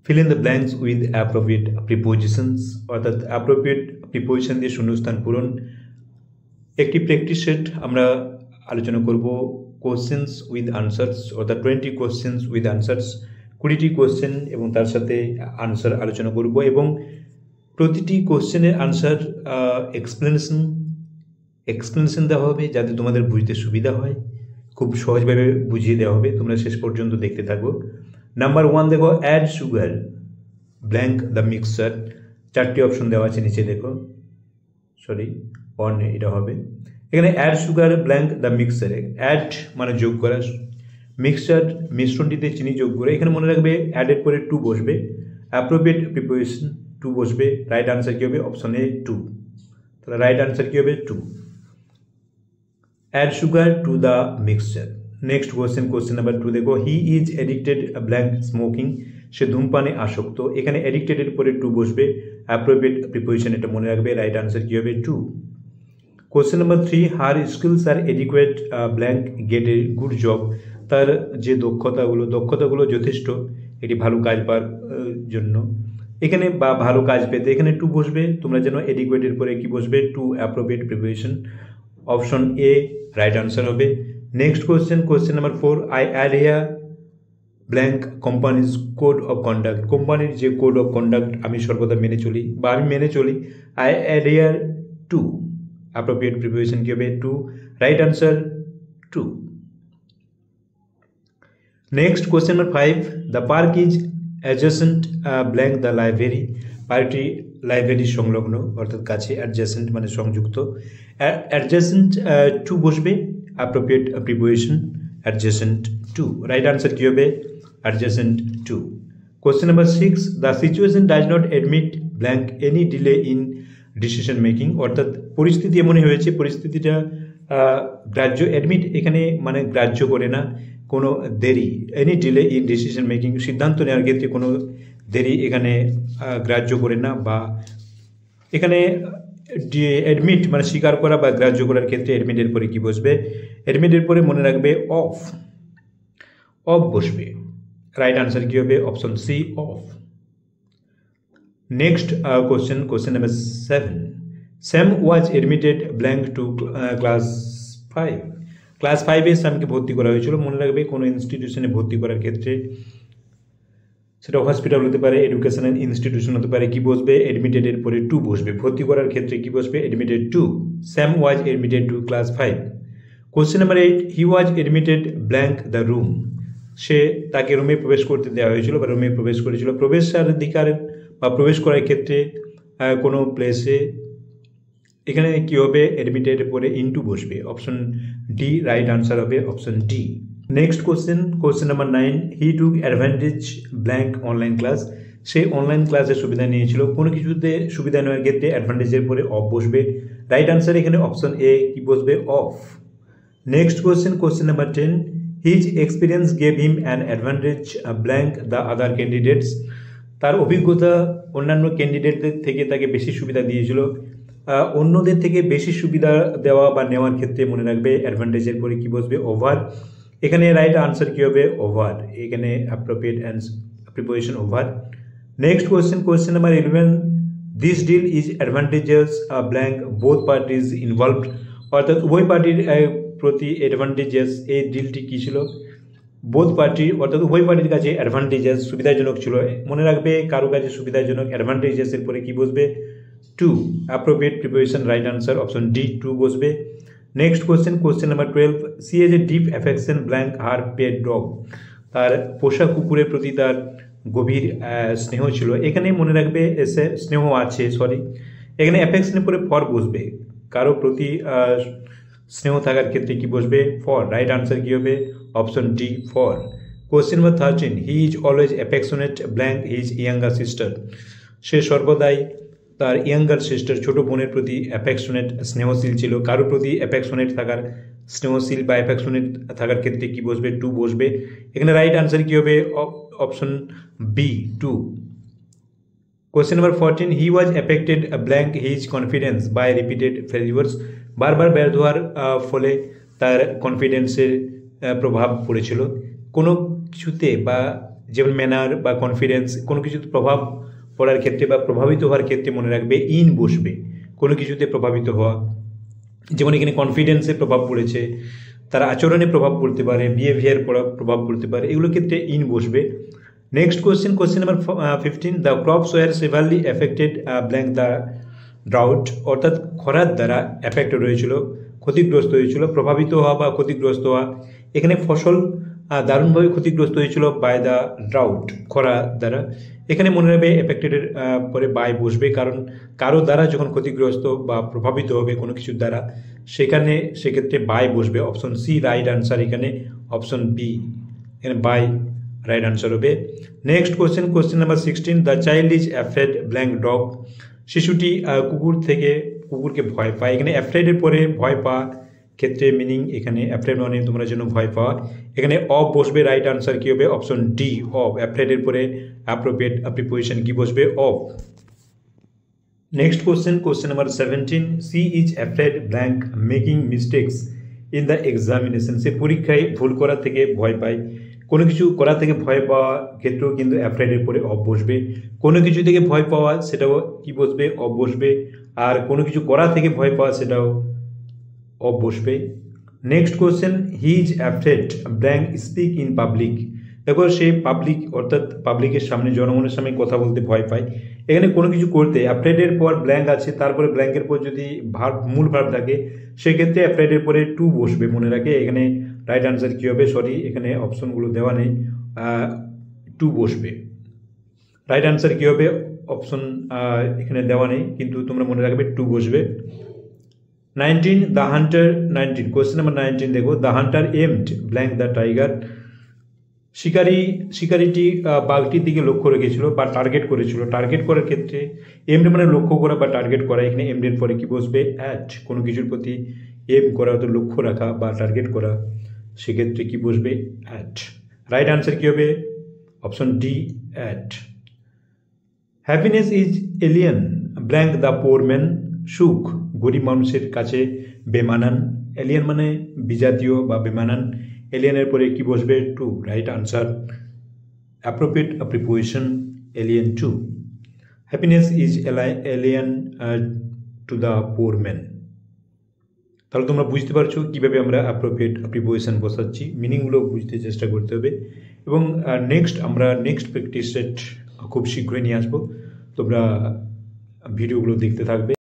Fill in the blanks with appropriate prepositions, অর্থাৎ appropriate preposition দিয়ে শূন্যস্থান পূরণ। একটি প্র্যাকটিস সেট আমরা আলোচনা করব কোশ্চেন্স উইথ আনসার্স, অর্থাৎ 20 কোশ্চেন্স উইথ আনসার্স, 20টি কোশ্চেন এবং তার সাথে আনসার আলোচনা করব, এবং প্রতিটি কোশ্চেনের আনসার এক্সপ্লেনেশন দেওয়া হবে যাতে তোমাদের বুঝতে সুবিধা হয়। খুব সহজভাবে বুঝিয়ে দেওয়া হবে, তোমরা শেষ পর্যন্ত দেখতে থাকো। নাম্বার 1 দেখো, add sugar blank the mixture. 4টি অপশন দেওয়া আছে নিচে দেখো, সরি 1 এটা হবে। এখানে অ্যাড সুগার ব্ল্যাঙ্ক দ্য মিক্সচারে, অ্যাড মানে যোগ করা, মিক্সচার মিশ্রণটিতে চিনি যোগ করে। এখানে মনে রাখবে অ্যাডের পরে টু বসবে, অ্যাপ্রোপ্রিয়েট প্রিপোজিশন টু বসবে। রাইট আনসার কী হবে? Option A 2। তাহলে রাইট আনসার কী হবে? 2। Add sugar to the mixture. Next question number 2 দেখো, he is addicted blank smoking. সে ধূমপানে আসক্ত। এখানে এডিক্টেডের পরে টু বসবে, অ্যাপ্রোপ্রিয়েট প্রিপোজিশন, এটা মনে রাখবে। রাইট আনসার কী হবে? 2। কোশ্চেন নাম্বার 3, হার স্কিলস আর adequate blank get a good job. তার যে দক্ষতাগুলো যথেষ্ট একটি ভালো কাজ পাওয়ার জন্য। এখানে বা ভালো কাজ পেতে এখানে টু বসবে। তোমরা যেন এডিকুয়েটের পরে কি বসবে? To, appropriate preposition. Option A right answer হবে। Next question number 4, I adhere blank company's code of conduct. কোম্পানির যে কোড অফ কন্ডাক্ট আমি সর্বদা মেনে চলি বা আমি মেনে চলি। I adhere to, appropriate preposition কি হবে? To. Right answer 2। Next question number 5, the park is adjacent blank the library. পার্কটি লাইব্রেরির সংলগ্ন, অর্থাৎ কাছে। অ্যাডজেসেন্ট মানে সংযুক্ত। অ্যাডজেসেন্ট টু বসবে, appropriate preposition adjacent to. Right answer কী হবে? Adjacent to. Question number 6, the situation does not admit blank any delay in decision making. অর্থাৎ পরিস্থিতি এমনই হয়েছে, পরিস্থিতিটা গ্রাহ্য, অ্যাডমিট এখানে মানে গ্রাহ্য করে না কোনো দেরি। Any delay in decision making, সিদ্ধান্ত নেওয়ার ক্ষেত্রে কোনো দেরি এখানে গ্রাহ্য করে না। বা এখানে অ্যাডমিট মানে স্বীকার করা বা গ্রাহ্য করার ক্ষেত্রে অ্যাডমিটের পরে কি বসবে? অ্যাডমিটের পরে মনে রাখবে অফ বসবে। রাইট আনসার কি হবে? Option C, of. Next question number 7, Sam was admitted blank to class 5। Class 5-এ স্যামকে ভর্তি করা হয়েছিল। মনে রাখবে কোনো ইনস্টিটিউশনে ভর্তি করার ক্ষেত্রে, সেটা হসপিটাল হতে পারে, এডুকেশনাল ইনস্টিটিউশন হতে পারে, কি বসবে? এডমিটেডের পরে টু বসবে। ভর্তি করার ক্ষেত্রে কি বসবে? Admitted to. Sam was admitted to class 5। Question number 8, he was admitted blank the room. তাকে রুমে প্রবেশ করতে দেওয়া হয়েছিল বা রুমে প্রবেশ করেছিল। প্রবেশাধিকার বা প্রবেশ করার ক্ষেত্রে কোনো প্লেসে এখানে কি হবে? এডমিটেডের পরে ইনটু বসবে। অপশন ডি রাইট আনসার হবে, option D. Next question number 9, হি টুক অ্যাডভান্টেজ ব্ল্যাঙ্ক অনলাইন ক্লাস। সে অনলাইন ক্লাসের সুবিধা নিয়েছিল। কোনো কিছুতে সুবিধা নেওয়ার ক্ষেত্রে অ্যাডভান্টেজের পরে অফ বসবে। রাইট আনসার এখানে অপশন এ কি বসবে? Of. Next question number 10, his experience gave him an advantage blank the other candidates. তার অভিজ্ঞতা অন্যান্য ক্যান্ডিডেটদের থেকে তাকে বেশি সুবিধা দিয়েছিল। অন্যদের থেকে বেশি সুবিধা দেওয়া বা নেওয়ার ক্ষেত্রে মনে রাখবে অ্যাডভান্টেজের পরে কি বসবে? ওভার। এখানে রাইট আনসার কি হবে? ওভার। এখানে appropriate preposition over. Next question number 11, this deal is advantages blank both parties involved. অর্থাৎ উভয় পার্টির প্রতি অ্যাডভান্টেজেস। এই ডিলটি কী ছিল? বোথ পার্টি, অর্থাৎ উভয় পার্টির কাছে অ্যাডভান্টেজেস সুবিধাজনক ছিল। মনে রাখবে কারো কাছে সুবিধাজনক, অ্যাডভান্টেজেসের পরে কি বসবে? To, appropriate preposition right answer option D, to বসবে। Next question number 12, she has a deep affection blank her pet dog. তার পোষা কুকুরের প্রতি তার গভীর স্নেহ ছিল। এখানে মনে রাখবে স্নেহ আছে, এখানে অ্যাফেকশনের পরে ফর বসবে। কারো প্রতি স্নেহ থাকার ক্ষেত্রে কি বসবে? ফর। রাইট আনসার কি হবে? Option D, for. Question number 13, he is always affectionate blank his younger sister. সে সর্বদাই তার ইয়াঙ্গার সিস্টার ছোট বোনের প্রতি অ্যাফেকশনেট স্নেহশীল ছিল। কারোর প্রতি অ্যাফেকশনেট থাকার স্নেহশীল বা অ্যাফেকশনেট থাকার ক্ষেত্রে কি বসবে? টু বসবে। এখানে রাইট আনসার কি হবে? Option B, to. Question number 14, he was affected blank his confidence by repeated failures. বারবার ব্যর্থ হওয়ার ফলে তার কনফিডেন্সের প্রভাব পড়েছিল। কোনো কিছুতে বা যেমন ম্যানার বা কনফিডেন্স, কোনো কিছুতে প্রভাব পড়ার ক্ষেত্রে বা প্রভাবিত হওয়ার ক্ষেত্রে মনে রাখবে ইন বসবে, কোনো কিছুতে প্রভাবিত হওয়া। যেমন এখানে কনফিডেন্সে প্রভাব পড়েছে, তার আচরণে প্রভাব পড়তে পারে, বিহেভিয়ার প্রভাব পড়তে পারে, এগুলোর ক্ষেত্রে ইন বসবে। Next question number 15, the crops were severely affected blank the drought, অর্থাৎ খরার দ্বারা এফেক্টেড হয়েছিল, ক্ষতিগ্রস্ত হয়েছিল, প্রভাবিত হওয়া বা ক্ষতিগ্রস্ত হওয়া। এখানে ফসল দারুণভাবে ক্ষতিগ্রস্ত হয়েছিল বাই দ্য ড্রাউট, খরা দ্বারা। এখানে মনে রাখবে এফেক্টেডের পরে বাই বসবে, কারণ কারো দ্বারা যখন ক্ষতিগ্রস্ত বা প্রভাবিত হবে কোনো কিছুর দ্বারা, সেক্ষেত্রে বাই বসবে। অপশন সি রাইট আনসার, এখানে অপশন বি, এখানে বাই রাইট আনসার হবে। Next question number 16, the child is afraid blank dog, শিশুটি কুকুরকে ভয় পায়। এখানে অ্যাফ্রেডের পরে ভয় পাওয়া ক্ষেত্রে মিনিং, এখানে অ্যাফ্রেড মানে তোমরা যেন ভয় পাওয়া, এখানে অফ বসবে। রাইট আনসার কি হবে? Option D of. অ্যাফ্রেডের পরে অ্যাপ্রোপ্রিয়েট প্রিপোজিশন কি বসবে? Of. Next question number 17, she is afraid blank making mistakes in the examination, সে পরীক্ষায় ভুল করা থেকে ভয় পায়। কোনো কিছু করা থেকে ভয় পাওয়া ক্ষেত্রেও কিন্তু অ্যাফ্রেডের পরে অফ বসবে। কোনো কিছু থেকে ভয় পাওয়া সেটাও কি বসবে? অফ বসবে। আর কোনো কিছু করা থেকে ভয় পাওয়া সেটাও অফ বসবে। Next question, he is afraid blank speak in public, দেখো সে পাবলিক অর্থাৎ পাবলিকের সামনে, জনগণের সামনে কথা বলতে ভয় পায়। এখানে কোনো কিছু করতে অ্যাফ্রেডের পর ব্ল্যাঙ্ক আছে, তারপরে ব্ল্যাঙ্কের পর যদি মূল ভার্ব থাকে সেক্ষেত্রে অ্যাফ্রেডের পরে টু বসবে, মনে রাখে। এখানে রাইট আনসার কী হবে? সরি, এখানে অপশনগুলো দেওয়া নেই, টু বসবে। রাইট আনসার কী হবে? অপশন এখানে দেওয়া নেই, কিন্তু তোমরা মনে রাখবে টু বসবে। 19, দ্য হান্টার 19, কোশ্চেন নাম্বার 19 দেখো, the hunter aimed blank the tiger, শিকারিটি বাঘটির দিকে লক্ষ্য রেখেছিল বা টার্গেট করেছিল। টার্গেট করার ক্ষেত্রে এমড মানে লক্ষ্য করা বা টার্গেট করা, এখানে এমডের পরে কি বসবে? অ্যাট। কোনো কিছুর প্রতি এম করা অর্থাৎ লক্ষ্য রাখা বা টার্গেট করা, সেক্ষেত্রে কি বসবে? অ্যাট। রাইট আনসার কি হবে? Option D at. Happiness is alien blank the poor man, সুখ গরিব মানুষের কাছে বেমানান। এলিয়েন মানে বিজাতীয় বা বেমানান, এলিয়েনের পরে কি বসবে? To. Right answer, appropriate preposition alien to. Happiness is alien to the poor man. তাহলে তোমরা বুঝতে পারছো কীভাবে আমরা অ্যাপ্রোপ্রিয়েট প্রিপোজিশন বসাচ্ছি, মিনিংগুলো বুঝতে চেষ্টা করতে হবে। এবং আমরা নেক্সট প্র্যাকটিস সেট খুব শীঘ্রই নিয়ে আসবো, তোমরা ভিডিওগুলো দেখতে থাকবে।